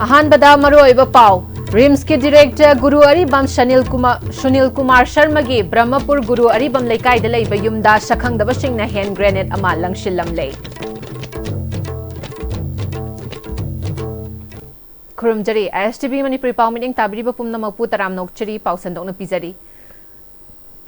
अहानबदा मरोइबा पाव RIMS के director गुरु अरिबम सुनील कुमार शर्मा की ब्रह्मपुर गुरु Aribam लेकाई the लेबा युमदा सखंगदबा सिंगना हैंड ग्रेनेड अमा लंगशिलमले खुरुमजरी एसटीवी मणिपुरी पाव मीटिंग ताबिरिबा पुमनमकपु तराम नोकचरी पाव संदोकना पिजरी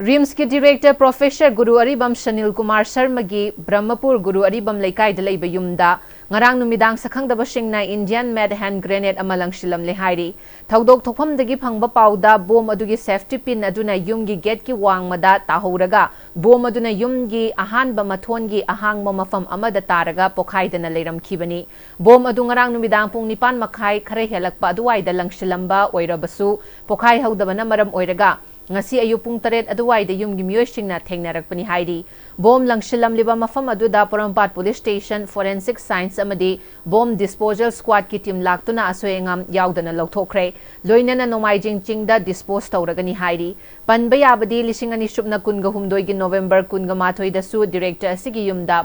रिम्स के डायरेक्टर प्रोफेसर गुरु अरिबम सुनील कुमार शर्मा की ब्रह्मपुर गुरु अरिबम लेकाई द लेबा युमदा ngarang numidang sakhangdaba singna Indian made hand grenade ama langsilamle hairi thaudok thokphamdagi phangba pauda bom adugi safety pin aduna yumgi gate ki wangmada tahoraga bom aduna yumgi ahanba mathongi ahangma mafam amada taraga pokhaidana leiramkhibani bom adu ngarang numidang pung 9 makhai khare helakpa aduwaida langsilamba oirabasu pokhai haudabana maram oiraga ngasi ayu pung 8 aduwaida yumgi miyosingna thengnarakpani hairi bom langsilamliba mafam aduda Porampat police station forensic science amadi bom disposal squad ki team laktuna asoengam yaudana lauthokre loinana nomaijing chingda dispose tawragani hairi panba yabadi lisingani subna kunga humdoi gi November kunga mathoi da su director asigi yumda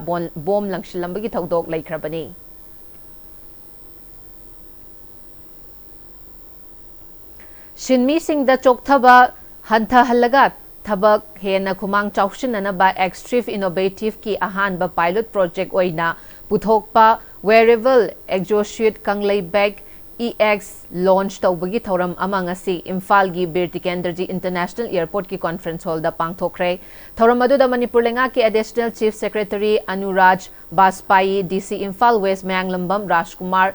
bom langsilambagi thaudok laikhrabani Shinmi Singh da chokthaba hantha halaga thabak hena khumang chawshinana ba Istv innovative ki ahan ba pilot project oina puthokpa wearable exosuit kanglei bag EX launch tawbagi thoram amang asi Imphal gi Bir Tikenderji International Airport ki conference hall da pangthokre thoram adu da Manipur lenga ki additional chief secretary Anuraj Baspai DC Imphal West Manglambam Rajkumar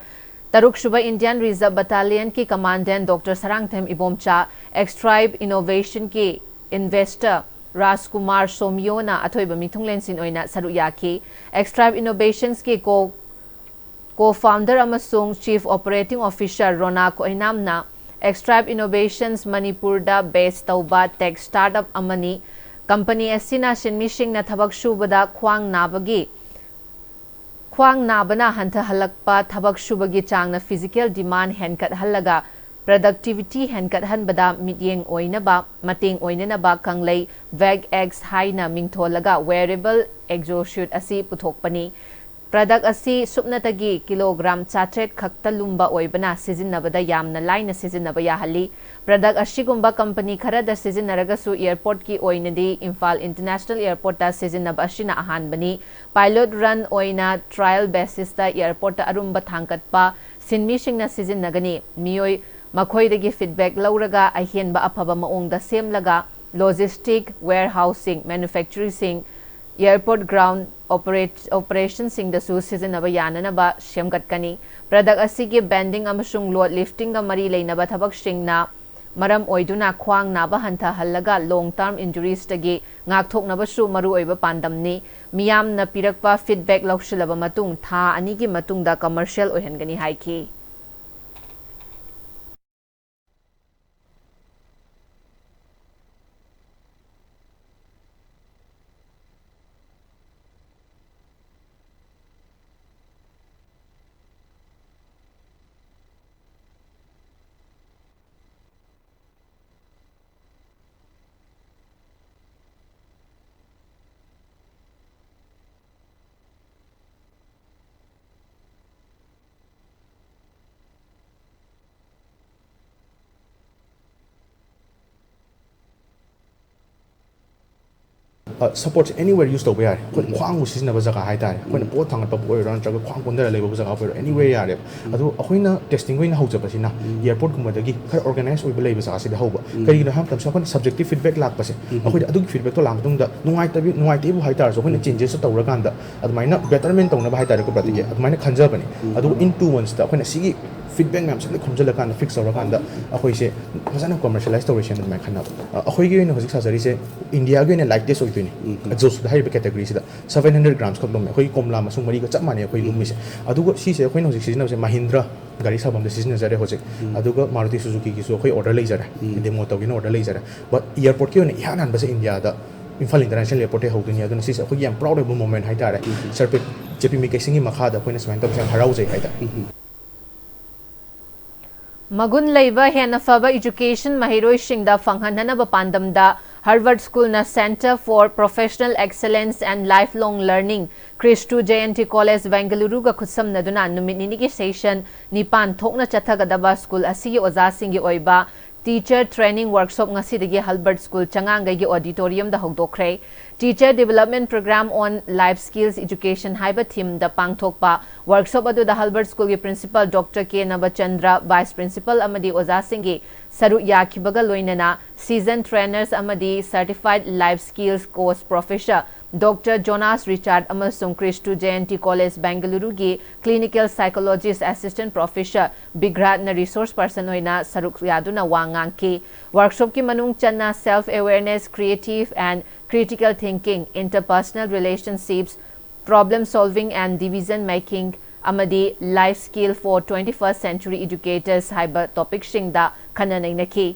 Taruk Shuba Indian Reserve Battalion की commandant doctor Sarangthem Ibomcha Xtribe Innovation की investor Rajkumar सोमियोना अथोइब मिथुंगलेंसिन ओइना सरुयाकी Xtribe Innovations की co founder अमसुंग chief operating officer Ronak ओइनामना एक्सट्राइब इनोवेशंस मणिपुर दा बेस तौबा टेक स्टार्टअप अमनी कंपनी एसिना सिनमिशिंगना थबक शुबदा ख्वांग नाबगी ख्वांग नाबना हंथा हलकपा थबक शुबगी चांगना फिजिकल डिमांड हेनकट हलगा प्रोडक्टिविटी हेनकट हनबदा मिटिंग ओइनबा मतेंग ओइननबा कंगलै वैग एक्स हाइना मिंगथोलगा वेरेबल एक्सोसूट असि पुथोकपनी प्रोडक्ट असि सुपनतगी किलोग्राम 400 खक्ता लुम्बा ओइबना सिजिनबदा यामना लाइना सिजिनबा याहली प्रोडक्ट असिगुम्बा कंपनी खरदा सिजिनरगसु एयरपोर्ट की ओइनदी इम्फाल इंटरनेशनल एयरपोर्ट ता सिजिनबा असिना अहानबनी पायलट रन ओइना ट्रायल बेसिस ता एयरपोर्ट ता अरुम्बा थांगकतपा सिनमिसिंगना सिजिनगनी मियोय मखोइदगी फीडबैक लौरगा अहेनबा अफबा मओंगदा सेमलगा logistic warehousing manufacturing airport ground operation सिंग दसु सिजिनबा याननबा सेमगतकनी प्रोडक्ट असिगे बेंडिंग अमसुंग लोड लिफ्टिंग गा मरी लेनबा थबक सिंगना मरम ओइदुना ख्वांग नाबा हंथा हल्लगा लॉन्ग टर्म इंजुरीज तगे ngaktoknabashu maru oiba pandamni miyamna pirakpa feedback laushilaba matung tha ani gi matungda commercial oihangani haiki Supports anywhere used to wear. When Kwang was in a Bazaga high tide, when a port on a boy around Kwang on the level was over anywhere. Although a winner testing going out of Pasina, airport Kumadagi, her organized with believers as the Hoba. Can you have some subjective feedback like Passi? I do feedback to Lamdung that no idea high tires when it changes to Raganda, at my betterment on a high tire, at my conservatory. I do in 2 months that when I see feedback maps and the Kumjalakan fix or Raganda, I say, was a commercialized storation in my canal. A Hoy in Hosik India going like this or exhaust the high categories 700 grams kodom khoi komla masung mari ka chap mane khoi lumis adugo si se khoi no season se Mahindra gari sabam de season jare hoje adugo Maruti Suzuki ki so khoi order lei jara demo to gin order lei jara but airport ki ne yanan ba se India da Imphal International Airport ho dunia aduna si se khoi yam proud of moment hai tare serpet JP Mixing gi makha da khoi na swan tam harau jai hai da Magun Laiba Henafaba Education Mahiroi Shingda Fanghanana Pandamda Harvard School na Center for Professional Excellence and Lifelong Learning Christu Jayanti College Bengaluru ga khutsam na duna numit nini ki session nipan thokna chathagadaba school asigi oza singi oiba Teacher Training Workshop ngasidagi Harvard School changangai gi auditorium da hogdokre Teacher Development Program on Life Skills Education haiba theme da pangthokpa workshop adu da Harvard School gi Principal Dr. K. Navachandra Vice Principal amadi oza singi saru yakhibaga loinana Seasoned Trainers amadi Certified Life Skills Course Professor Dr. Jonas Richard amasung Christu Jayanti College Bengaluru gi Clinical Psychologist Assistant Professor Bigrat na Resource Person oina saruk yaduna wangang ki workshop ki manung channa self awareness creative and critical thinking interpersonal relationships problem solving and decision making amadi life skill for 21st century educators haiba topic singda khananai naki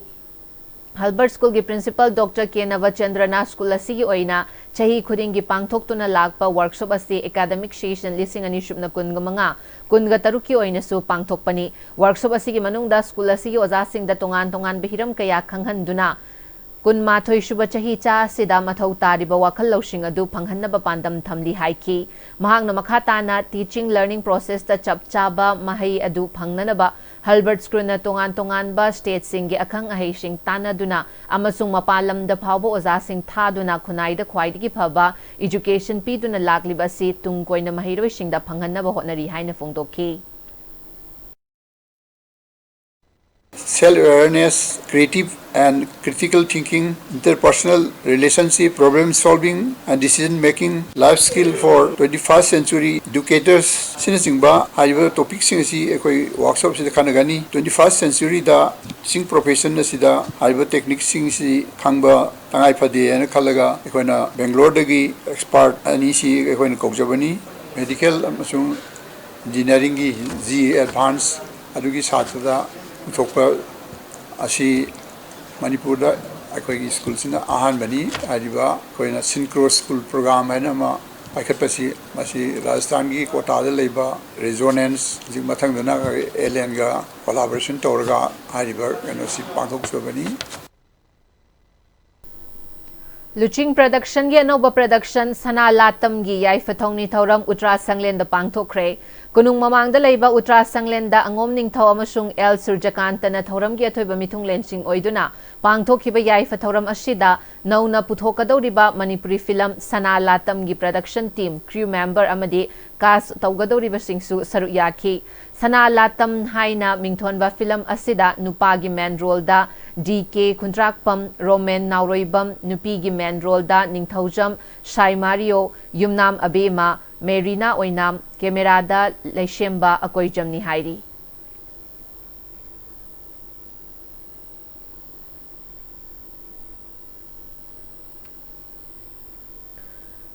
Harvard School ki Principal Dr. K. Navachandra na school asigi oina chahi khudingi pangthoktuna lakpa workshop asi academic session lising ani shubna kunga manga kunga taruki oina su pangthokpani workshop asigi manungda school asigi oja singda tongan bihiram kaya khanghanduna kunmathoi shuba chahi cha sida mathau tariba wakhal lawsing adu phanghanna pandam thamli haiki mahangna makhatana teaching learning process ta chapchaba mahai adu phangnanaba Harvard School na tongan ba state singi akhang ahai sing tanaduna amasung mapalam da phawbo oza sing thaduna khunai da khwaidigi phaba education piduna lakliba si tungkoina mahiroi sing da phanghanna ba hotnari haina phongdokhi Self-awareness, creative and critical thinking, interpersonal relationship, problem solving and decision making, life skill for 21st century educators. Sinasingba, haiba topic singasi ekoi workshop sida kanagani 21st century da sing profession na sida haiba technique singsi khangba tangai phade ana khalaga ekoina Bangalore dagi expert ani si ekoina kokjabani medical amasung engineering gi G advance adugi sathada thokpa asi Manipur da akoi school sina ahan bani ariba koina synchro school program aina ma paikhatpasi masi Rajasthan gi kota da leiba resonance jing mathang dana alien ga collaboration torga ariba kano si pangthok sobani Luching production gi anoba production sana latam gi yai fathongni thoram Utra Sanglen da pangthokre kunung mamangda leiba Utra Sanglen da angom ningthau amasung El Surjakanta na thoram gi athoiba mithung lensing oiduna pangthokhiba yai fathoram asida nauna puthokadoriba Manipuri film sana latam gi production team crew member amadi kas tawgadoriba singsu saru yakhi sana latam haina mingthonba film asida nupagi main role da DK Kuntrakpam Roman Nauroibam Nupigi main role da Ningthaujam Shai Mario Yumnam Abema Merina Oinam Camera da Leishemba Akoijam ni hairi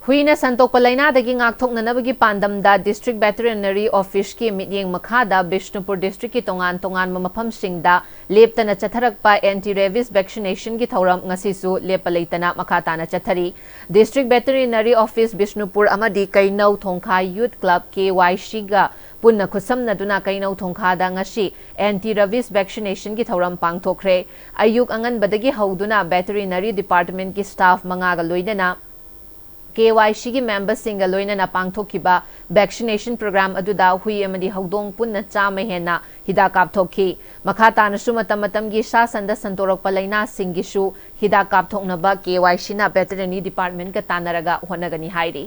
Huina Santok Palaina dagi ngakthok nanabagi pandam da District Veterinary Office ki mityeng makhada Bishnupur District ki tongan mamafam singda leptana chatharakpa anti-rabies vaccination ki thoram ngasisu lepalaitana makhatana chathari District Veterinary Office Bishnupur amadi Kainau Thongkha Youth Club KYC ga punna khusam naduna Kainau Thongkha da ngasi anti-rabies vaccination ki thoram pangthokre ayuk angan badagi hauduna veterinary department ki staff mangaga loidana KYC ki members singa loina na pangthokiba vaccination program aduda hui amadi hawdong punna chama hena hida kapthokhi makhata na su matam gi sa sanda santorok palaina singisu hida kapthokna ba KYC na veterinary department ka tanaraga honagani hairi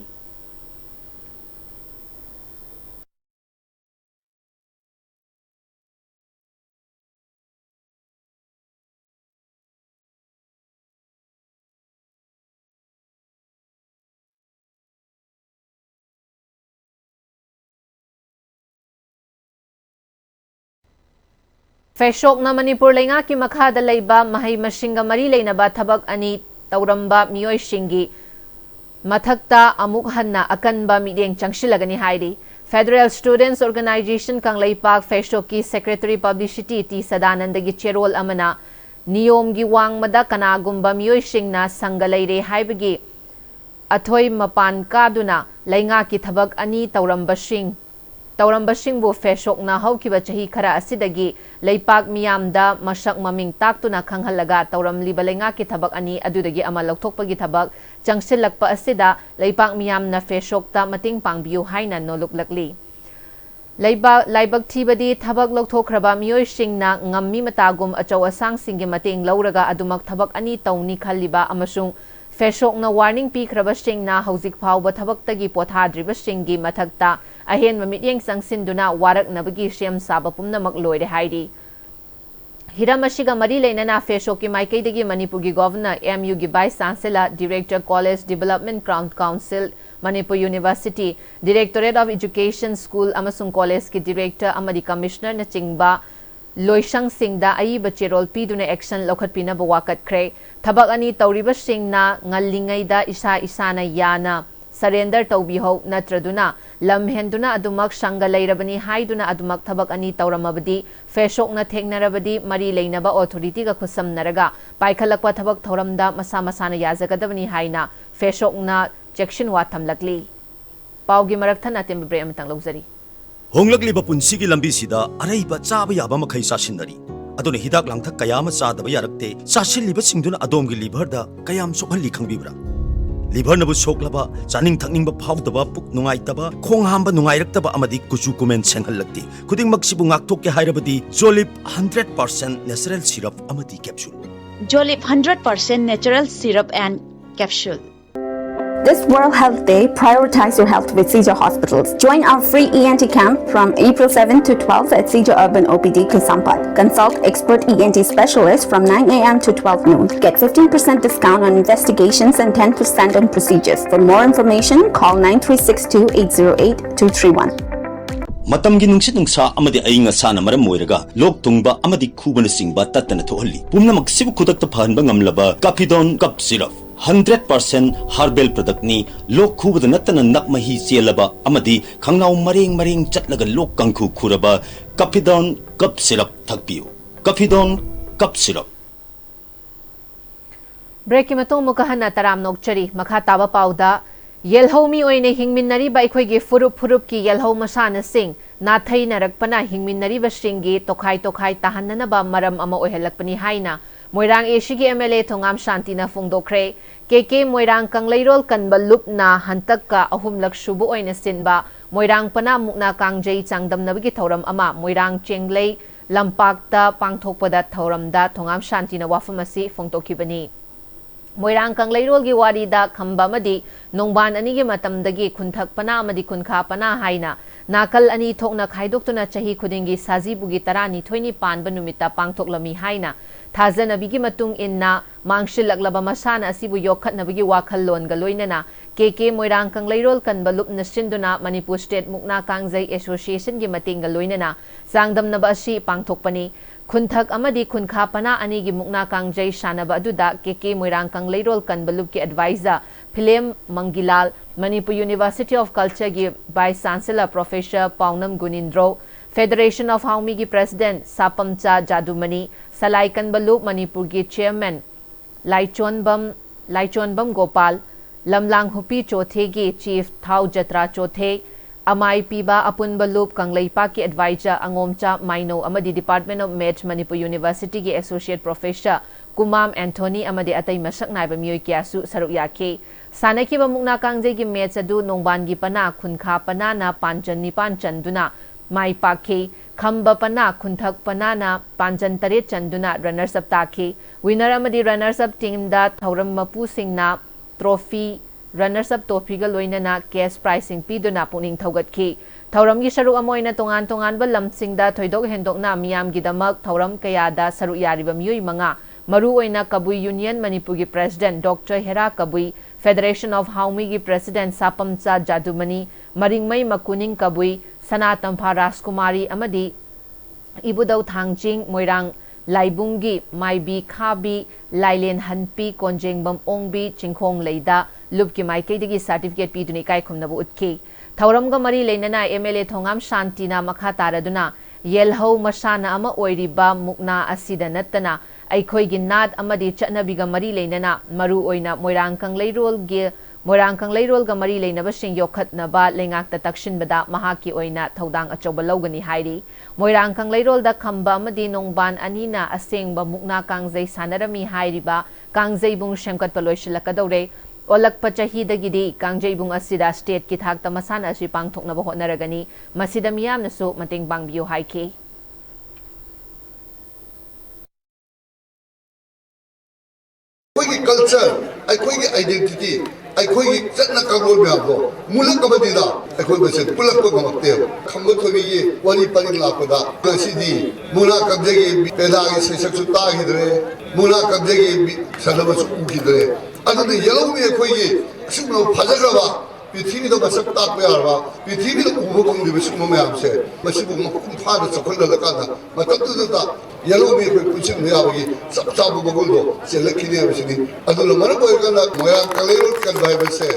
Feshok na Manipur lenga ki makhada leiba mahai masinga mari leinaba thabak ani tauramba miyoi singi mathakta amuk hanna akanba mideng changsilagani hairi Federal Students Organization Kanglaipak Feshok ki Secretary Publicity T Sadananda gi cherol amana niyom gi wangmada kanagumba miyoi singna sangaleire haibagi athoi mapan kaduna lenga ki thabak ani tauramba sing तौरंबसिंगबु फेशोकना हौकिबा चही खरा असिदगी leipak miyamda masak maming taktuna khanghallaga tauramliba leingaki thabak ani adudagi ama lokthokpagi thabak changsilakpa asida leipak miyamna feshokta mating pangbiu haina noluklakli laibak thibadi thabak lokthokraba miyoi singna ngammi matagum achau asang singgi mating lauraga adumak thabak ani tawni khalliba amasung फेशोकना warning पीख्रबसिंगना हौजिक फाउबा थबक्तगी पोथाद्रिबसिंगी मथक्ता अहेन ममित्येंग संगसिंदुना वारकनबगी सेम साबा पुमनमक लोइरे हाइरी हिरामसिगा मरी लेनना फेशोककी माइकैदगी मणिपुरगी गवर्नर एमयू गी vice chancellor director college development crown council Manipur university directorate of education school अमसुंग कॉलेज की डायरेक्टर अमदी कमिश्नर न चिंगबा लोइसंग सिंगदा अईब चेरोल पीदुने एक्शन लौखटपिनबा वाकटख्रे थबक अनि तौरिबसिंगना ngalingaida isa isana yana surrender tawbiho natraduna lamhenduna adumak sanga leirabani haiduna adumak thabak ani tauramabadi feshokna thegnarabadi mari leinaba authority ga khusamnaraga paikhalakpa thabak thoramda masa masana yajagadabani haina feshokna section wa thamlakli paugi marakthana tembre amatang logzari honglakliba punsigi lambi sida araiba chaba yaba makhai sasinari aduna hidak langthak kayama chadaba yarakte sasilliba singduna adomgi liver da kayam sokhalli khangbibra liver nabu soklaba chaning thakningba phawdaba puk nungaitaba khong hamba nungairaktaba amadi kuchu kumen senghallakti khuding maksibu ngakthok ke hairabadi jolip 100% natural syrup amadi capsule jolip 100% natural syrup and capsule. This World Health Day, prioritize your health with Seizure Hospitals. Join our free ENT camp from April 7 to 12 at Seizure Urban OPD, Kusampat. Consult expert ENT specialists from 9 a.m. to 12 noon. Get 15% discount on investigations and 10% on procedures. For more information, call 9362-808-231. matamgi nungsit nungsa amadi ainga sana maram moiraga lok tungba amadi khubana singba tatana thohalli pumnamak sibu khudakta phanba ngamlaba Capidon cup syrup 100% herbal product ni lok khubada natana nakmahi chelaba amadi khangnau maring chatlaga lok kangkhu khuraba Capidon cup syrup thakpiu Capidon cup syrup break ki matong mukahana taram nokchari makha taba pauda yelhomi oine hingminnari ba ikhoi furup ki yelho masana sing nathai narakpana hingminnari ba singi tokhai tahanna ba maram ama ohelakpani haina moirang eshigi MLA thongam shantina fungdokre KK moirang kangleirol kanba lupna hantakka ahumlak subu oina sinba moirang pana mukna kangjei changdamnabagi thoram ama moirang chenglei lampakta pangthokpada thoramda thongam shantina wafamasi fungtokibani moirang kangleirol gi warida khamba madi nongban ani gi matamdagi khunthak pana amadi khunka pana haina nakal ani thokna khaidoktuna chahi khudingi sajibugi tarani thoini panba numita pangthoklami haina thazanabigi matung inna mangshilak masana asibu yokhatnabigi wakhallon ga loinana KK moirang kangleirol kanba lupna sinduna Manipur State Mukna Kangjai Association gi matinga loinana sangdamnaba asi pangthokpani khunthak amadi khunka pana ani gi mukna kangjai shanaba aduda KK moirang kangleirol kanba lup ki advisor Philem Mangilal Manipur University of Culture gi Vice Chancellor Professor Paunam Gunindro Federation of Haumi gi President Sapamcha Jadumani Salai Kanbalu Manipur gi Chairman Laichonbam Gopal Lamlang Hupi Chothe gi Chief Thau Jatra Chothe Amai Piba Apun Balup Kangleipa ki advisor Angomcha Maino amadi Department of Maths Manipur University gi Associate Professor Kumam Anthony amadi atai masak naiba miyoi kyasu saruk yake sanaki ba mukna kangjai gi match adu nongban gi pana khunka pana na panjan nipan chanduna mai pakhe khamba pana khunthak pana na panjan tare chanduna runners up takhe winner amadi runners up team da thauram mapu singna trophy runners up trophy ga loinana cash pricing piduna puning thogatki thauram gi saruk amoina tongan ba lamsing da thoidok hendokna miyam gi damak thauram kaya da saruk yariba miyoi manga maru oina Kabui Union Manipur gi President Dr. Hera Kabui Federation of Haumi gi President Sapamcha Jadumani Maringmai Makuning Kabui Sanatampa Raskumari amadi Ibudau Thangjing Moirang Laibungi Maibi Khabi Lailen Hanpi Konjengbam Ongbi Chingkhong Leida Lupki Maikei certificate piduni kai khumnabu utki Thauramga mari leinana MLA Thongam Shantina makha taraduna yelho masana ama oiriba mukna asida natana aikhoi gi nat amadi chatnabiga mari leinana maru oina moirang kangleirol gi Moirang Kangleirol ga mari leinabasing yokhatnaba lengakta takshinbada mahaki oina thodang achoba logani hairi. Moirang Kangleirol da khamba amadi nongban anina asengba mukna kangjei sanarami hairiba kangjeibung shemkat paloisilakadore. Olakpa chahidagidi kangjeibung asida state ki thakta masana asi pangthoknaba hotnaragani masida miyamnasu mating pangbiyo haiki. Aikoigi culture, aikoigi identity, aikoigi chatna kanglol myamdo mulak kabadida aikoi base pulak ko gamakte khambot khogi wali paling lakpada gasidi muna kabjegi pedagi sesak su ta hidre muna kabjegi sadaba su ukidre adune yellow me aikoigi sumno phajagraba पृथ्वी मसक ताप पृथ्वी उब मैमसे Fahd चौखलका yellow में पुनसी याबी चप चाब मगुल चेलखी मरम मोया कलेर कनबे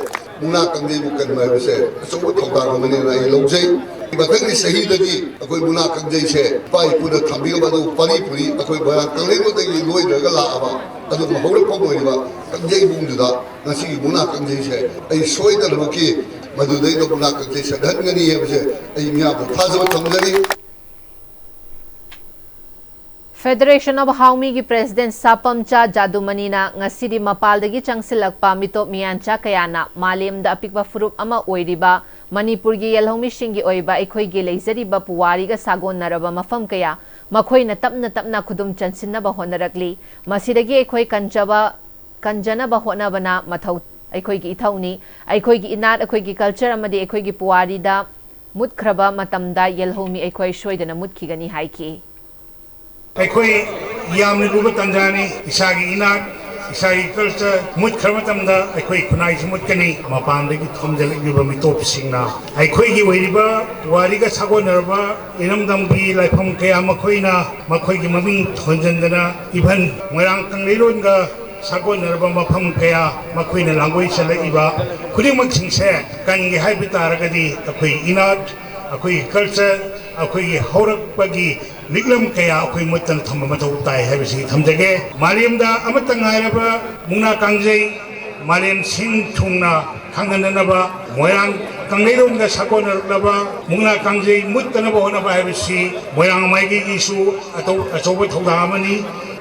मुना कंजेबू कनबे अचौब थौदांगने लौजे मथंग सहीदी अखोई मुना कंजेसे पाई पुन थम्बीब पनीपुरी अखोई मोया कलेरोदगी लोइद्रग लाब हौरफम कंजेबूंगदा मुना कंजेसे सोइदनबकी मधुदैद मुना कंजे सदहनगनी है थाजब थमजरी Federation of Haumi ki President Sapamcha Jadumanina ngasidi mapaldagi changsilakpa mitop miyancha kayana malemda apikba furup ama oiriba Manipur gi yelhomi shingi oiba ekhoi gi leizariba puwari ga sagon naraba mafam kaya makhoina tapna khudum chansinna ba honarakli masidagi ekhoi kanjana ba honabana mathau ekhoi gi ithauni ekhoi gi inat ekhoi gi culture amadi ekhoi gi puwari da mutkraba matamda yelhomi ekhoi shoidana mutkigani haiki अखोई यामने लुब तंजानी इसागी इनाक इसागी culture मुत खरमतमदा अखोई खुनाई मुतकनी मपानदगी थमजलिबा मितोपसिंगना अखोई गी वैरिबा वारिगा सागोनरबा इनमदमगी लाइफम कया मखोइना मखोइगी ममिंग थोंजनदना even Morang कंगलेरोनगा सागोनरबा मफम कया मखोइना लांगोइ चलइबा खुदिमक सिंगसे कंगी हाइबि तारगदी अखोई इनाक अखोई culture अखोई हौरकपगी निगलम कया अखोई मुतन थम मथौ ताई हैबसी थमजगे मालेमदा अमतंग हायरबा मुना कांगजै मालेम सिंग थुंगना खांगननबा मोयांग कांगलेरोंगा साकोनरबा मुना कांगजै मुतनबा होनबा हैबसी मोयांग माइगी इशु अचौब थौदा अमनी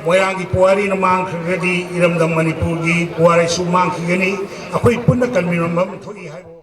मोयांगी पुवारी न मांगखगदी इरमदम मणिपुरगी पुवारी सु मांगखगनी अखोई पुन्ना कन्मिरमबम थोई हाइबो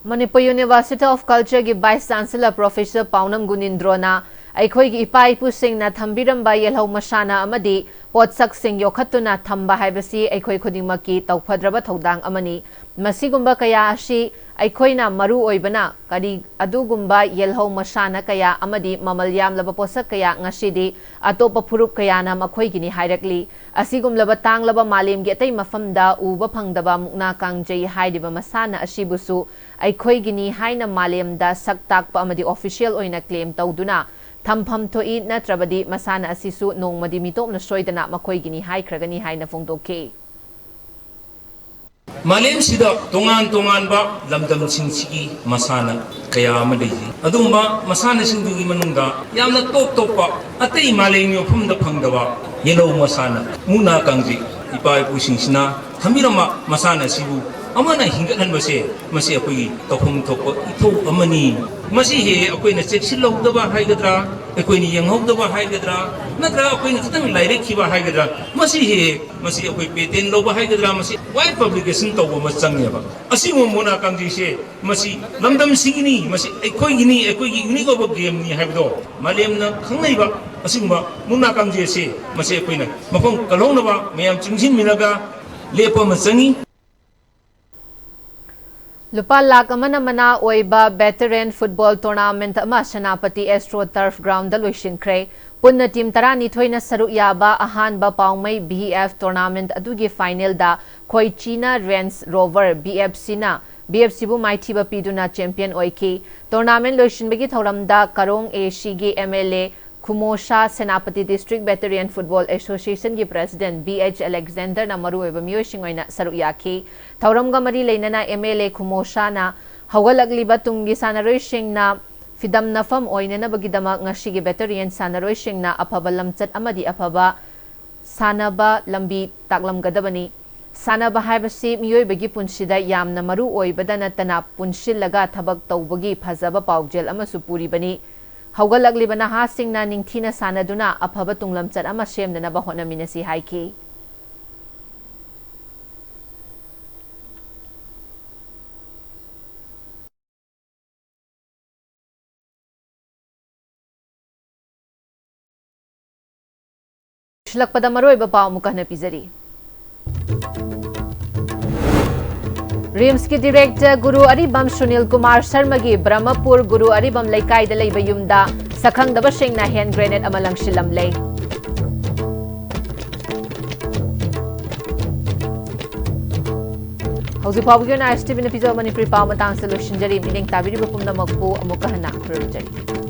Manipur University of Culture ki Vice Chancellor Professor Paunam Gunindrona aikhoi gi ipai pu sing na thambiramba yelhau masana amadi potsak sing yokhatuna thamba haibasi aikhoi khudingmaki tawphadraba thodang amani masigumba kaya ashi aikhoina maru oibana kari adugumba yelhau masana kaya amadi mamal yamlaba posak kaya ngasidi atopa phurup kaya na makhoi gini hairakli asigumlaba tanglaba malim gi atai mafamda uba phangdaba mukna kangjei haidiba masana ashibusu aikhoi gini haina malemda saktakpa amadi official oina claim tawduna thampham thoi natrabadi masana asisu nongmadi mitopna soidana makhoi gini haikragani haina phongdokhe Malem sida tongan ba lamdam singsigi masana kaya amadegi adumba masana singdugi manungda yamna top pa atei malem yo phumda phangdaba yellow masana muna kangji ipai pusingsina thamirama masana sibu amana hingathan base masi apoi tokhum thokpa itho amani masi he apoi na cheksil lodaba haigadra apoi ni yanghogdaba haigadra natra apoi na kitang laire khiba haigadra masi he masi apoi patent loba haigadra masi wide publication tawba masangyaba asi mo mona kangji se masi lamdam singini masi akoi gi unique of game ni haibdo malem na khangnai ba asimba mona kangji se masi apoi na mafong kalong na ba mayam chingsin minaga lepa masangi Lupa lakh amana mana oiba veteran football tournament ama Senapati Astro Turf Ground da loisinkhre punna team tarani thoina saruk yaba ahanba paumai BF tournament adugi final da Khoichina Range Rover BFC bu maithiba piduna champion oiki tournament loisinbagi thoramda Karong AC gi MLA Kumosha Senapati District Veteran Football Association ki President BH Alexander na maru oiba miyosing oina saruk yaki thauramga mari leinana MLA Kumosha na hawalagliba tunggi sanaroi sing na fidam nafam oina na bagidama ngashi gi veteran sanaroi sing na afaba lamchat amadi afaba sanaba lambi taklamgadabani Sanaba haibasi miyoibagi punsida yamna maru oibada natana punsillaga thabak tawbagi phajaba paujel amasu puribani haugalakliba nahasingna ningthina sanaduna aphaba tunglamchat ama semnanaba honaminasi haiki Shlakpada maroiba pau mukahna pizari RIMS की director गुरु अरिबम सुनील कुमार शर्मा की ब्रह्मपुर गुरु Aribam लेकाई दलैबा युमदा सखंगदबा सिंगना hand grenade अमा लंगशिलमले हौजी फाबुगना Istv ने पिजो मणिपुरी पाव Matang solution जरी meaning ताबिरिबा पुमना मकपु अमुका हना खुरुजरी